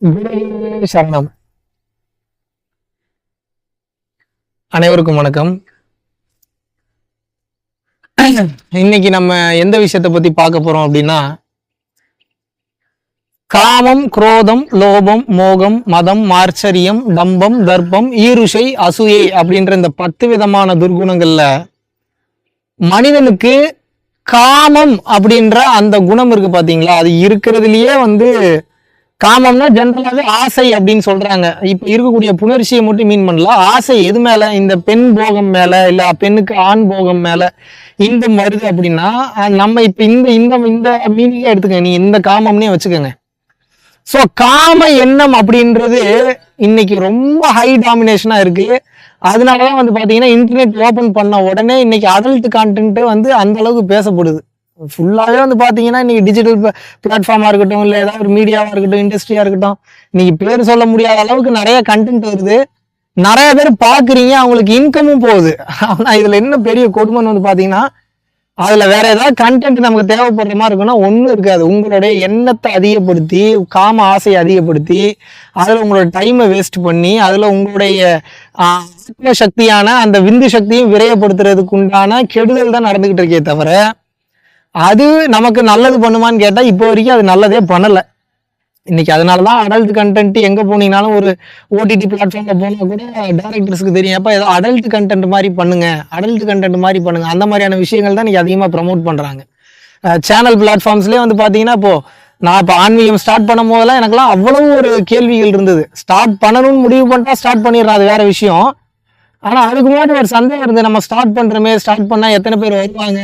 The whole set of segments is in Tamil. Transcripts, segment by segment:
குருவே சரணம். அனைவருக்கும் வணக்கம். இன்னைக்கு நம்ம எந்த விஷயத்தை பத்தி பார்க்க போறோம் அப்படின்னா, காமம், குரோதம், லோபம், மோகம், மதம், மார்ச்சரியம், டம்பம், தர்ப்பம், ஈருஷை, அசூயை அப்படின்ற இந்த 10 விதமான துர்குணங்கள்ல மனிதனுக்கு காமம் அப்படின்ற அந்த குணம் இருக்கு பாத்தீங்களா, அது இருக்கிறதுலயே காமம்னா ஜென்ரலாவே ஆசை அப்படின்னு சொல்றாங்க. இப்ப இருக்கக்கூடிய புணர்ச்சியை மட்டும் மீன் பண்ணல, ஆசை எது மேல, இந்த பெண் போகம் மேல இல்ல பெண்ணுக்கு ஆண் போகம் மேல இந்த வருது அப்படின்னா, நம்ம இப்ப இந்த இந்த இந்த மீனிங்கே எடுத்துக்கங்க, நீ இந்த காமம்னே வச்சுக்கோங்க. சோ காம எண்ணம் அப்படின்றது இன்னைக்கு ரொம்ப ஹை டாமினேஷனா இருக்கு. அதனாலதான் பாத்தீங்கன்னா இன்டர்நெட் ஓபன் பண்ண உடனே இன்னைக்கு அடல்ட் கான்டென்ட் அந்த அளவுக்கு பேசப்படுது. ஃபுல்லாவே பாத்தீங்கன்னா இன்னைக்கு டிஜிட்டல் பிளாட்ஃபார்மா இருக்கட்டும், இல்ல ஏதாவது ஒரு மீடியாவா இருக்கட்டும், இண்டஸ்ட்ரியா இருக்கட்டும், இன்னைக்கு பேர் சொல்ல முடியாத அளவுக்கு நிறைய கண்டென்ட் வருது. நிறைய பேர் பாக்குறீங்க, அவங்களுக்கு இன்கமும் போகுது. ஆனா இதுல என்ன பெரிய கொடுமைன்னு பாத்தீங்கன்னா, அதுல வேற ஏதாவது கண்டென்ட் நமக்கு தேவைப்படுற மாதிரி இருக்குன்னா ஒண்ணும் இருக்காது. உங்களுடைய எண்ணத்தை அதிகப்படுத்தி, காம ஆசையை அதிகப்படுத்தி, அதுல உங்களோட டைமை வேஸ்ட் பண்ணி, அதுல உங்களுடைய ஆத்ம சக்தியான அந்த விந்து சக்தியும் விரயப்படுத்துறதுக்கு உண்டான கெடுதல் தான் நடந்துகிட்டு இருக்கே தவிர, அது நமக்கு நல்லது பண்ணுமான்னு கேட்டா இப்போ வரைக்கும் அது நல்லதே பண்ணல. இன்னைக்கு அதனாலதான் அடல்ட் கண்டென்ட் எங்க போனீங்கன்னாலும், ஒரு ஓடிடி பிளாட்ஃபார்ம்ல போனா கூட டைரக்டர்ஸ்க்கு தெரியும், அப்ப ஏதோ அடல்ட் கண்டென்ட் மாதிரி பண்ணுங்க, அடல்ட் கண்டென்ட் மாதிரி பண்ணுங்க, அந்த மாதிரியான விஷயங்கள் தான் இன்னைக்கு அதிகமா ப்ரமோட் பண்றாங்க. சேனல் பிளாட்ஃபார்ம்ஸ்லயே பாத்தீங்கன்னா, நான் இப்போ ஆன்மீகம் ஸ்டார்ட் பண்ணும் போதெல்லாம் எனக்குலாம் அவ்வளவு ஒரு கேள்விகள் இருந்தது. ஸ்டார்ட் பண்ணணும்னு முடிவு பண்ணிட்டா ஸ்டார்ட் பண்ணிடுறோம், அது வேற விஷயம். ஆனா அதுக்கு முன்னாடி ஒரு சந்தேகம் இருந்தது, நம்ம ஸ்டார்ட் பண்றோமே, ஸ்டார்ட் பண்ணா எத்தனை பேர் வருவாங்க,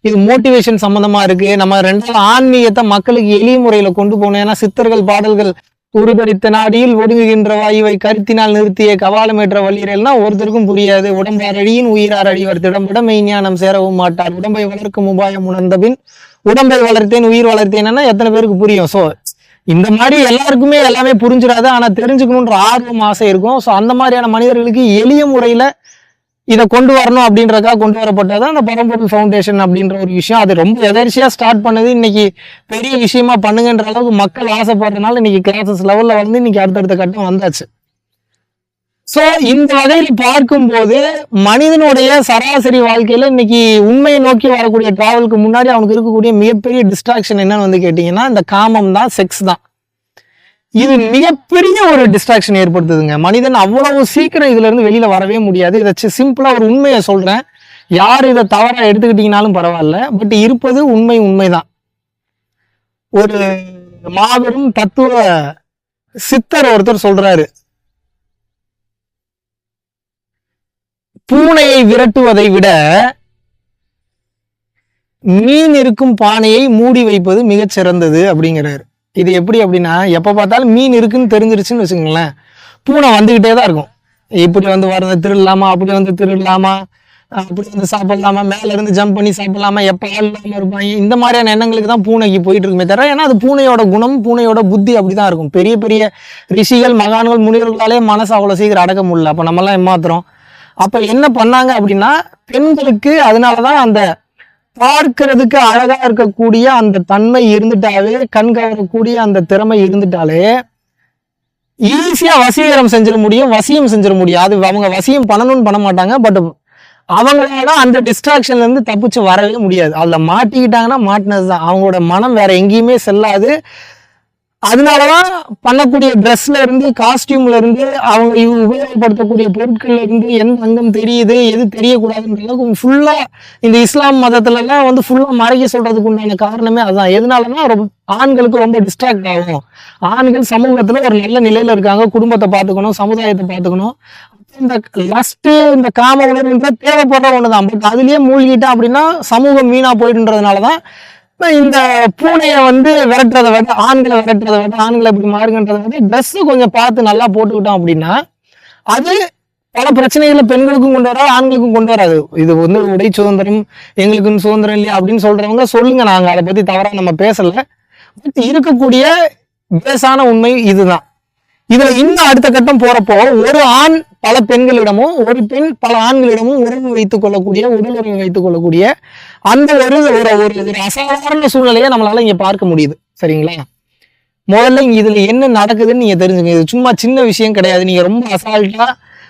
இது மோட்டிவேஷன் சம்பந்தமா இருக்கு, நம்ம ரெண்டாவது ஆன்மீகத்தை மக்களுக்கு எளிய முறையில கொண்டு போகணும். ஏன்னா சித்தர்கள் பாடல்கள் உருதரித்த நாடியில் ஒடுங்குகின்ற வாயுவை கருத்தினால் நிறுத்திய கவாலமேற்ற வள்ளியல்னா ஒருத்தருக்கும் புரியாது. உடம்பார் அடியின் உயிரார் அடிவர் திடம்பட மெய்ஞானம் சேரவும் மாட்டார். உடம்பை வளர்க்கும் உபாயம் உணர்ந்த பின் உடம்பை வளர்த்தேன் உயிர் வளர்த்தேன்னா எத்தனை பேருக்கு புரியும்? ஸோ இந்த மாதிரி எல்லாருக்குமே எல்லாமே புரிஞ்சிடாது. ஆனா தெரிஞ்சுக்கணுன்ற ஆர்வம் ஆசை இருக்கும். ஸோ அந்த மாதிரியான மனிதர்களுக்கு எளிய முறையில இதை கொண்டு வரணும் அப்படின்றதுக்காக கொண்டு வரப்பட்டதான் அந்த பரம்பொருள் ஃபவுண்டேஷன் அப்படின்ற ஒரு விஷயம். அது ரொம்ப எதர்ச்சியா ஸ்டார்ட் பண்ணது. இன்னைக்கு பெரிய விஷயமா பண்ணுங்கன்ற அளவுக்கு மக்கள் ஆசைப்படுறதுனால இன்னைக்கு கிளாஸஸ் லெவல்ல இன்னைக்கு அடுத்தடுத்த கட்டம் வந்தாச்சு. சோ இந்த வகையில் பார்க்கும்போது மனிதனுடைய சராசரி வாழ்க்கையில இன்னைக்கு உண்மையை நோக்கி வரக்கூடிய டிராவலுக்கு முன்னாடி அவனுக்கு இருக்கக்கூடிய மிகப்பெரிய டிஸ்ட்ராக்ஷன் என்னன்னு கேட்டீங்கன்னா, இந்த காமம் தான், செக்ஸ் தான். இது மிகப்பெரிய ஒரு டிஸ்ட்ராக்ஷன் ஏற்படுத்துதுங்க. மனிதன் அவ்வளவு சீக்கிரம் இதுல இருந்து வெளியில வரவே முடியாது. இதை சிம்பிளா ஒரு உண்மையை சொல்றேன், யார் இதை தவறா எடுத்துக்கிட்டீங்கனாலும் பரவாயில்ல, பட் இருப்பது உண்மைதான். ஒரு மாபெரும் தத்துவ சித்தர் ஒருத்தர் சொல்றாரு, பூனையை விரட்டுவதை விட மீன் இருக்கும் பானையை மூடி வைப்பது மிகச் சிறந்தது அப்படிங்கிறாரு. இது எப்படி அப்படின்னா, எப்ப பார்த்தாலும் மீன் இருக்குன்னு தெரிஞ்சிருச்சுன்னு வச்சுக்கோங்களேன், பூனை வந்துகிட்டே தான் இருக்கும். இப்படி வர திருடலாமா, அப்படி திருடலாமா, அப்படி சாப்பிடலாமா, மேல இருந்து ஜம்ப் பண்ணி சாப்பிடலாமா, எப்ப ஆள் இல்லாம இருப்பாங்க, இந்த மாதிரியான எண்ணங்களுக்கு தான் பூனைக்கு போயிட்டு இருக்குமே தவிர, ஏன்னா அது பூனையோட குணம், பூனையோட புத்தி அப்படிதான் இருக்கும். பெரிய பெரிய ரிஷிகள், மகான்கள், முனிவர்களாலே மனசு அவ்வளவு சீக்கிரம் அடக்க முடியல. அப்ப நம்ம எல்லாம் ஏமாத்துறோம். அப்ப என்ன பண்ணாங்க அப்படின்னா, பெண்களுக்கு அதனாலதான் அந்த பார்க்கிறதுக்கு அழகா இருக்கக்கூடிய அந்த தன்மை இருந்துட்டாலே, கண் கவரக்கூடிய அந்த திறமை இருந்துட்டாலே ஈஸியா வசீகரம் செஞ்சிட முடியும், வசியம் செஞ்சிட முடியும். அது அவங்க வசியம் பண்ணணும்னு பண்ண மாட்டாங்க, பட் அவங்களால அந்த டிஸ்ட்ராக்ஷன்ல இருந்து தப்பிச்சு வரவே முடியாது. அதுல மாட்டிக்கிட்டாங்கன்னா மாட்டினதுதான், அவங்களோட மனம் வேற எங்கேயுமே செல்லாது. அதனாலதான் பண்ணக்கூடிய ட்ரெஸ்ல இருந்து, காஸ்டியூம்ல இருந்து, அவங்க உபயோகப்படுத்தக்கூடிய பொருட்கள்ல இருந்து எந்த அங்கம் தெரியுது, எது தெரியக்கூடாதுன்ற அளவுக்கு ஃபுல்லா இந்த இஸ்லாம் மதத்துல எல்லாம் ஃபுல்லா மறைக்க சொல்றதுக்கு உண்டான காரணமே அதுதான். எதனாலன்னா ஆண்களுக்கு ரொம்ப டிஸ்ட்ராக்ட் ஆகும். ஆண்கள் சமூகத்துல ஒரு நல்ல நிலையில இருக்காங்க, குடும்பத்தை பார்த்துக்கணும், சமுதாயத்தை பார்த்துக்கணும். இந்த லஸ்ட், இந்த காம உணர்வுன்ற தேவைப்படுற ஒண்ணுதான். பட் அதுலயே மூழ்கிட்டா அப்படின்னா சமூகம் வீணா போயிடுன்றதுனாலதான் இந்த பூனையை விரட்டுறதை விட, ஆண்களை விரட்டுறதை விட, ஆண்களை இப்படி மாறுங்கன்றதை விட ட்ரெஸ் கொஞ்சம் பார்த்து நல்லா போட்டுக்கிட்டோம் அப்படின்னா அது பல பிரச்சனைகளை பெண்களுக்கும் கொண்டு வராது, ஆண்களுக்கும் கொண்டு வராது. இது உடை சுதந்திரம், எங்களுக்குன்னு சுதந்திரம் இல்லையா அப்படின்னு சொல்றவங்க சொல்லுங்க, நாங்க அதை பத்தி தவறா நம்ம பேசல. பட் இருக்கக்கூடிய பேசான உண்மை இதுதான். இதுல இன்னும் அடுத்த கட்டம் போறப்போ, ஒரு ஆண் பல பெண்களிடமும், ஒரு பெண் பல ஆண்களிடமும் உறவு வைத்துக் கொள்ளக்கூடிய, உடல் உறவு வைத்துக் கொள்ளக்கூடிய அந்த ஒரு அசாதாரண சூழ்நிலையை நம்மளால இங்க பார்க்க முடியுது. சரிங்களா? முதல்ல இதுல என்ன நடக்குதுன்னு நீங்க தெரிஞ்சுங்க. இது சும்மா சின்ன விஷயம் கிடையாது. நீங்க ரொம்ப அசால்ட்டா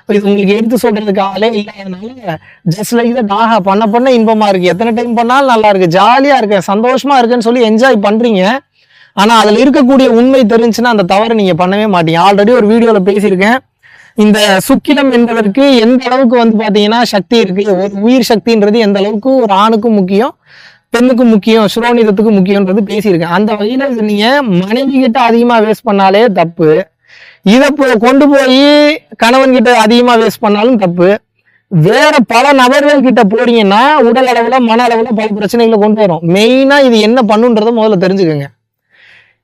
இது உங்களுக்கு எடுத்து சொல்றதுக்கு ஆளே இல்லாதனால ஜஸ்ட் லைக் தான் ஆஹா பண்ண பண்ண இன்பமா இருக்கு, எத்தனை டைம் பண்ணாலும் நல்லா இருக்கு, ஜாலியா இருக்கு, சந்தோஷமா இருக்குன்னு சொல்லி என்ஜாய் பண்றீங்க. ஆனா அதுல இருக்கக்கூடிய உண்மை தெரிஞ்சுன்னா அந்த தவறை நீங்க பண்ணவே மாட்டீங்க. ஆல்ரெடி ஒரு வீடியோல பேசியிருக்கேன். இந்த சுக்கிலம் என்பதற்கு எந்த அளவுக்கு வந்து பாத்தீங்கன்னா சக்தி இருக்கு, ஒரு உயிர் சக்தின்றது எந்த அளவுக்கு ஒரு ஆணுக்கும் முக்கியம், பெண்ணுக்கும் முக்கியம், சுரோனிதத்துக்கும் முக்கியம்ன்றது பேசியிருக்கேன். அந்த வகையில நீங்க மனைவி கிட்ட அதிகமா வேஸ்ட் பண்ணாலே தப்பு, இதை கொண்டு போய் கணவன் கிட்ட அதிகமா வேஸ்ட் பண்ணாலும் தப்பு. வேற பல நபர்கள் கிட்ட போறீங்கன்னா உடல் அளவுல மன அளவுல பல பிரச்சனைகளை கொண்டு வரும். மெயினா இது என்ன பண்ணுன்றத முதல்ல தெரிஞ்சுக்கோங்க.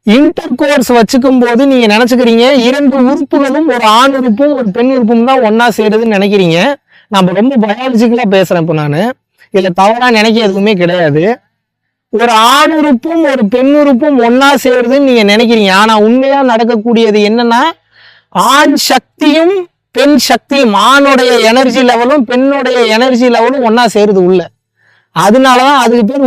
இன்டர் கோர்ஸ் வச்சுக்கும் போது நீங்க நினைச்சுக்கிறீங்க 2 உறுப்புகளும் ஒரு ஆண் உறுப்பும் ஒரு பெண் உறுப்பும் தான் ஒன்னா சேருதுன்னு நினைக்கிறீங்க. நம்ம ரொம்ப பயாலஜிக்கலா பேசுறேன் இப்போ நானு. இதுல தவறா நினைக்க எதுவுமே கிடையாது. ஒரு ஆண் உறுப்பும் ஒரு பெண் உறுப்பும் ஒன்னா சேருதுன்னு நீங்க நினைக்கிறீங்க. ஆனா உண்மையா நடக்கக்கூடியது என்னன்னா, ஆண் சக்தியும் பெண் சக்தியும், ஆணுடைய எனர்ஜி லெவலும் பெண்ணுடைய எனர்ஜி லெவலும் ஒன்னா சேருது உள்ள. அதனாலதான் அதுக்கு பேர்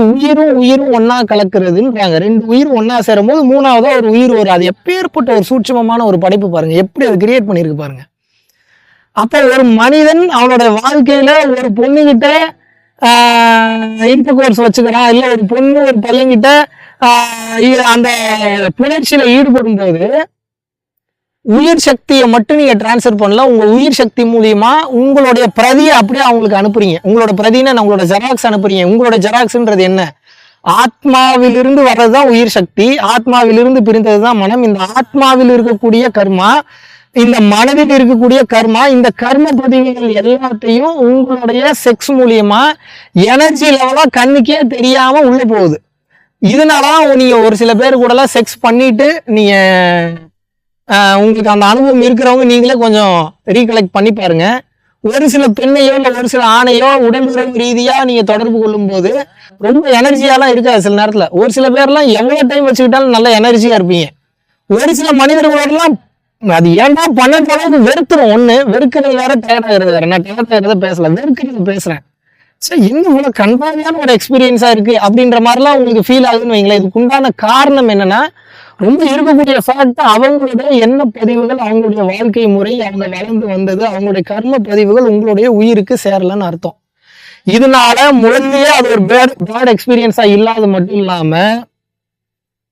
உயிரும் ஒன்னா கலக்குறதுன்றாங்க. 2 உயிர் ஒன்னா சேரும் போது 3ஆவதா ஒரு உயிர் வரும். அது எப்பேற்பட்ட ஒரு சூட்சமமான ஒரு படைப்பு பாருங்க, எப்படி அது கிரியேட் பண்ணிருக்கு பாருங்க. அப்ப ஒரு மனிதன் அவனோட வாழ்க்கையில ஒரு பொண்ணுகிட்ட இன்டர் கோர்ஸ் வச்சுக்கிறான், இல்ல ஒரு பொண்ணு ஒரு பையன்கிட்ட அந்த புணர்ச்சியில ஈடுபடும் போது உயிர் சக்தியை மட்டும் நீங்க டிரான்ஸ்ஃபர் பண்ணல, உங்க உயிர் சக்தி மூலியமா உங்களுடைய பிரதியை அப்படியே அவங்களுக்கு அனுப்புறீங்க. உங்களோட பிரதினா உங்களோட ஜெராக்ஸ் அனுப்புறீங்க. உங்களோட ஜெராக்ஸ்ன்றது என்ன? ஆத்மாவிலிருந்து வர்றதுதான் உயிர் சக்தி, ஆத்மாவிலிருந்து பிரிந்ததுதான் மனம். இந்த ஆத்மாவில் இருக்கக்கூடிய கர்மா, இந்த மனதில் இருக்கக்கூடிய கர்மா, இந்த கர்ம பதிவுகள் எல்லாத்தையும் உங்களுடைய செக்ஸ் மூலியமா எனர்ஜி லெவலா கண்ணுக்கே தெரியாம உள்ள போகுது. இதனால நீங்க ஒரு சில பேர் கூட எல்லாம் செக்ஸ் பண்ணிட்டு நீங்க உங்களுக்கு அந்த அனுபவம் இருக்கிறவங்க நீங்களே கொஞ்சம் ரீகலெக்ட் பண்ணி பாருங்க. ஒரு சில பெண்ணையோ இல்லை ஒரு சில ஆணையோ உடல் உறவு ரீதியா நீங்க தொடர்பு கொள்ளும் போது ரொம்ப எனர்ஜியாலாம் இருக்காது. சில நேரத்துல ஒரு சில பேர்லாம் எவ்வளவு டைம் வச்சுக்கிட்டாலும் நல்ல எனர்ஜியா இருப்பீங்க. ஒரு சில மனிதர்களோடலாம் அது ஏன்டா பண்ண அளவுக்கு வெறுத்துரும். ஒண்ணு வெறுக்கிறது வேற, டயர்டாகிறது வேற. நான் டயர்டாகிறத பேசல, வெறுக்கிறது பேசுறேன். சரி, என்ன இவ்வளவு கன்றாவியான ஒரு எக்ஸ்பீரியன்ஸா இருக்கு அப்படின்ற மாதிரிலாம் உங்களுக்கு ஃபீல் ஆகுதுன்னு வைங்களேன். இதுக்கு உண்டான காரணம் என்னன்னா, ரொம்ப இருக்கக்கூடிய ஃபேக்ட் அவங்களுடைய எண்ண பதிவுகள், அவங்களுடைய வாழ்க்கை முறை, அவங்க வளர்ந்து வந்தது, அவங்களுடைய கர்ம பதிவுகள் உங்களுடைய உயிருக்கு சேரலன்னு அர்த்தம். இதனால முதல்லயே அது ஒரு பேட் எக்ஸ்பீரியன்ஸா இல்லாத மட்டும் இல்லாம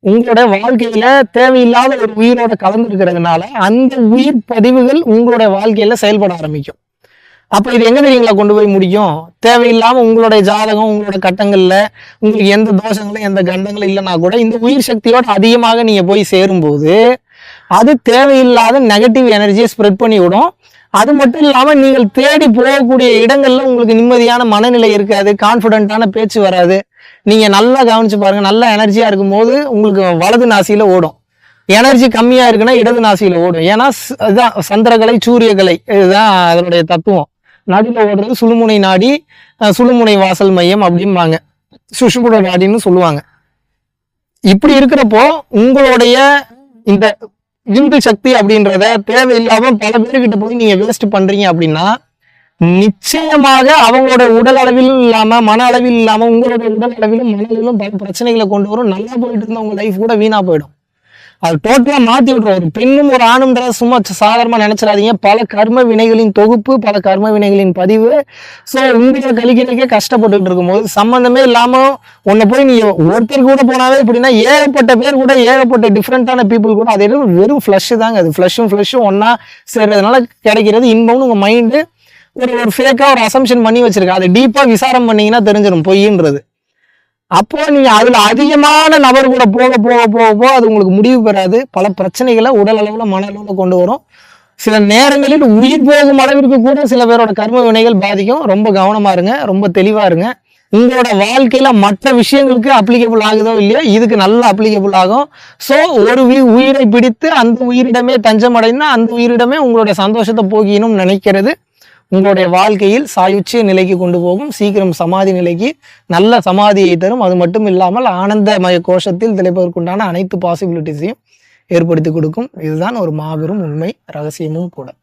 உங்களோட வாழ்க்கையில தேவையில்லாத ஒரு உயிரோட கலந்துருக்கிறதுனால அந்த உயிர் பதிவுகள் உங்களுடைய வாழ்க்கையில செயல்பட ஆரம்பிக்கும். அப்ப இது எங்க தெரியுங்களா கொண்டு போய் முடியும்? தேவையில்லாம உங்களுடைய ஜாதகம், உங்களோட கட்டங்கள்ல உங்களுக்கு எந்த தோஷங்களும் எந்த கண்டங்களும் இல்லைன்னா கூட இந்த உயிர் சக்தியோட அதிகமாக நீங்க போய் சேரும்போது அது தேவையில்லாத நெகட்டிவ் எனர்ஜியை ஸ்ப்ரெட் பண்ணி விடும். அது மட்டும் இல்லாம நீங்கள் தேடி போகக்கூடிய இடங்கள்ல உங்களுக்கு நிம்மதியான மனநிலை இருக்காது, கான்பிடென்டான பேச்சு வராது. நீங்க நல்லா கவனிச்சு பாருங்க, நல்ல எனர்ஜியா இருக்கும் போது உங்களுக்கு வலது நாசியில ஓடும், எனர்ஜி கம்மியா இருக்குன்னா இடது நாசியில ஓடும். ஏன்னா இதுதான் சந்திரகலை சூரியகலை, இதுதான் அதனுடைய தத்துவம். நடுவில் ஓடுறது சுழுமுனை நாடி, சுழுமுனை வாசல் மையம் அப்படிம்பாங்க, சுஷுபுட நாடின்னு சொல்லுவாங்க. இப்படி இருக்கிறப்போ உங்களுடைய இந்த விந்து சக்தி அப்படின்றத தேவையில்லாம பல பேர்கிட்ட போய் நீங்க வேஸ்ட் பண்றீங்க அப்படின்னா நிச்சயமாக அவங்களோட உடல் அளவிலும் இல்லாம மன அளவில் இல்லாம உங்களோட உடல் அளவிலும் மன அளவிலும் பல பிரச்சனைகளை கொண்டு வரும். நல்லா போயிட்டு இருந்தா உங்க லைஃப் கூட வீணா போயிடும். அது டோட்டலா மாத்தி விட்டுரும். ஒரு பெண்ணும் ஒரு ஆணும்ன்றத சும்மா சாதாரணமா நினைச்சிடாதீங்க. பல கர்ம வினைகளின் தொகுப்பு, பல கர்ம வினைகளின் பதிவு. ஸோ உங்களை கழிக்கிறதுக்கே கஷ்டப்பட்டுட்டு இருக்கும்போது சம்பந்தமே இல்லாம உன்னை போய் நீ ஒருத்தர் கூட போனாவே இப்படின்னா ஏகப்பட்ட பேர் கூட ஏகப்பட்ட டிஃப்ரெண்டான பீப்புள் கூட அது வெறும் ஃபிளஷ் தாங்க. அது ஃபிளஷும் ஒன்னா சேர்றதுனால கிடைக்கிறது இன்பம்னு உங்க மைண்டு ஒரு ஃபேக்கா ஒரு அசம்ஷன் பண்ணி வச்சிருக்க. அதை டீப்பா விசாரம் பண்ணீங்கன்னா தெரிஞ்சிடும் பொய்ன்றது. அப்போ நீங்க அதுல அதிகமான நபர் கூட போக போக போக போக அது உங்களுக்கு முடிவு பெறாது. பல பிரச்சனைகளை உடல் அளவுல மன அளவுல கொண்டு வரும். சில நேரங்களில் உயிர் போகும் அளவிற்கு கூட சில பேரோட கர்ம வினைகள் பாதிக்கும். ரொம்ப கவனமா இருங்க, ரொம்ப தெளிவா இருங்க. உங்களோட வாழ்க்கையில மற்ற விஷயங்களுக்கு அப்ளிகபிள் ஆகுதோ இல்லையோ இதுக்கு நல்லா அப்ளிகபிள் ஆகும். ஸோ ஒரு உயிரை பிடித்து அந்த உயிரிடமே தஞ்சம் அடைந்தா அந்த உயிரிடமே உங்களுடைய சந்தோஷத்தை போகினும் நினைக்கிறது உங்களுடைய வாழ்க்கையில் சாயுச்சிய நிலைக்கு கொண்டு போகும். சீக்கிரம் சமாதி நிலைக்கு நல்ல சமாதியை தரும். அது மட்டும் இல்லாமல் ஆனந்தமய கோஷத்தில் திளைப்பதற்குண்டான அனைத்து பாசிபிலிட்டிஸையும் ஏற்படுத்தி கொடுக்கும். இதுதான் ஒரு மாபெரும் உண்மை ரகசியமும் கூட.